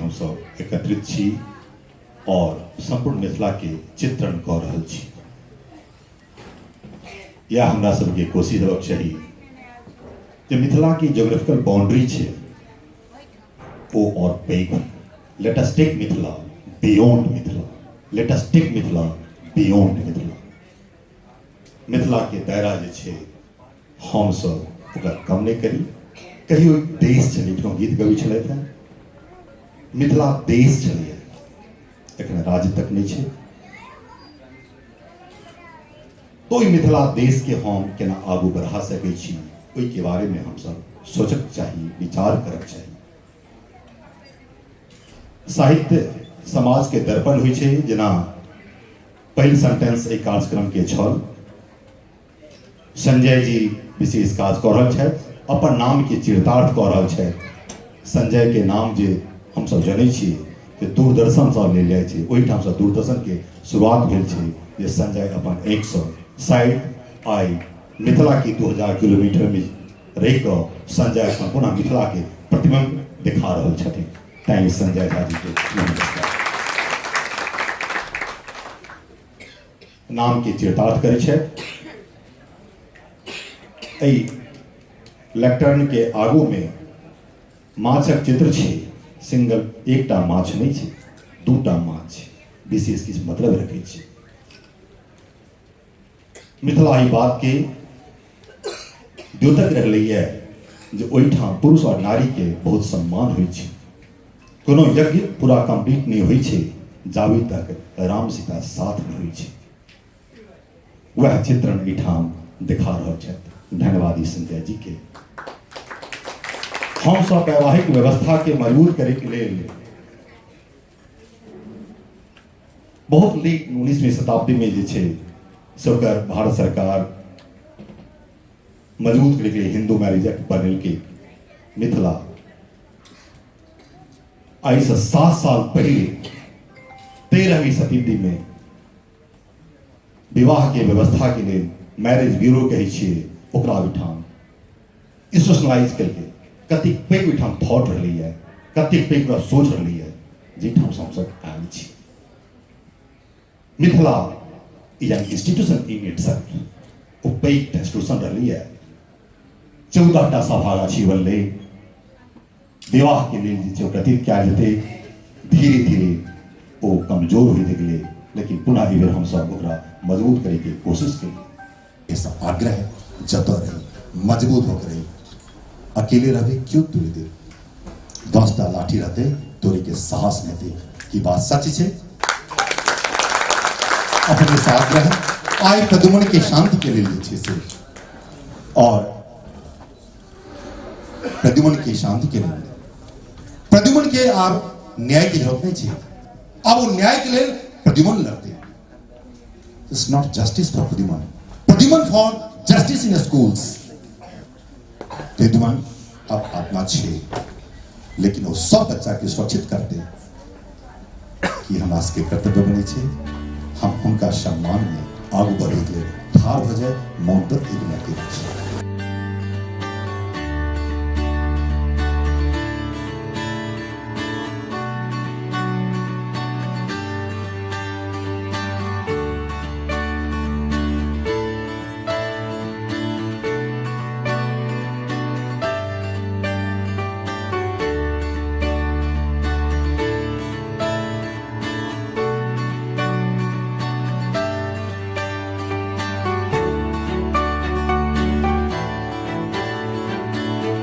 हम सब एकत्रित छी और संपूर्ण मिथिला के चित्रण कऽ रहल छी। या हमरा सबके कोशिश हेबाक चाही जे मिथिला की जोग्राफिकल बाउंड्री छै ओ और पैघ। Let us take Mithila beyond Mithila, let us take Mithila beyond Mithila. Mithila के दायरा जे छै हम सब ओकरा कम नहीं करी। कहियो देश छलै, गीत कवि छलथि हैं, मिथिला देश छलै, एखन राज्य तक नहीं छै। तो ई मिथिला देश के हम केना आगू बढ़ा सकै छी, ओहि के बारे में हम सब सोचक चाहिए, विचार करक चाहिए। साहित्य समाज के दर्पण होइ छै, जेना पहिल सेंटेंस एहि कार्यक्रम के छल। संजय जी विशेष काज कऽ रहल छथि, अपन नाम के चरितार्थ कऽ रहल छथि। संजय के नाम जे हम सब जनै छी कि दूरदर्शन से लेल जाइ छै, ओहिठाम से दूरदर्शन के शुरुआत भेल छै जे संजय अपन 160 आई मिथिला की 2000 किलोमीटर में रहि कऽ संजय अपन पुनः मिथिला के प्रतिबिंब दिखा रहल छथिन। तैं संजय झा जी के नमस्कार। नाम के चरितार्थ करै छथि। एहि लेक्टर्न के आगू में माछक चित्र छै। सिंगल एकटा माछ नहीं छै, दूटा माछ छै, विशेष किछु मतलब रखै छै। मिथिला ई बात के द्योतक रहलैए जे ओहिठाम पुरुष और नारी के बहुत सम्मान होइ छै। कोनो यज्ञ पूरा कंप्लीट नहीं होइ छै जाबे तक राम सीता साथ नहीं होइ छै। वह चित्रण एहिठाम दिखा रहल छथि। धन्यवाद संजय जी के। हम सब वैवाहिक व्यवस्था के मजबूत करे के लिए बहुत लेट 19वीं शताब्दी में जे छै से ओकर भारत सरकार मजबूत करे के लिए हिंदू मैरिज एक्ट बनेलकै। मिथिला आई से 7 साल पहले 13वीं शताब्दी में विवाह के व्यवस्था के लिए मैरिज ब्यूरो कहै छियै, ओकरा ओहिठाम इंस्टीट्यूशनलाइज करके कति पैघ ओहिठाम थॉट रहलैए, कति पैघ सोच रहलैए, जाहिठाम से हमसब आयल छी। Mithila is an institution in itself. ओ पैघ इंस्टीट्यूशन रहलैए। 14टा सभागाछी बनलै। विवाह के लिए जे छै ओ गठित कयल जेतै। धीरे धीरे ओ कमजोर होइत गेलै, लेकिन पुनः एक बेर हमसब ओकरा मजबूत करे के कोशिश केलियै। ऐसा आग्रह है, जतऽ रही मजबूत होकर रही। अकेले रहबे क्यों तोड़ी दे, 10टा लाठी रहते तोड़ी के साहस नहीं थे। की बात सच है। अपने से आग्रह आए प्रद्युम्न के शांति के लिए से और प्रद्युम्न के शांति के लिए प्रद्युम्न के आप न्याय की जरूरत नहीं है। अब वो न्याय के लिए प्रद्युम्न लड़ते। It's not justice for Pradyumna, Pradyumna for justice in schools. Pradyumna अब आत्मा छे, लेकिन वो सब बच्चा के सुरक्षित करते कि हमरा सबके कर्तव्य बने छे। हम उनका सम्मान में आगू बढ़े के ठाढ़ हो जाए। मौन पर 1 मिनट के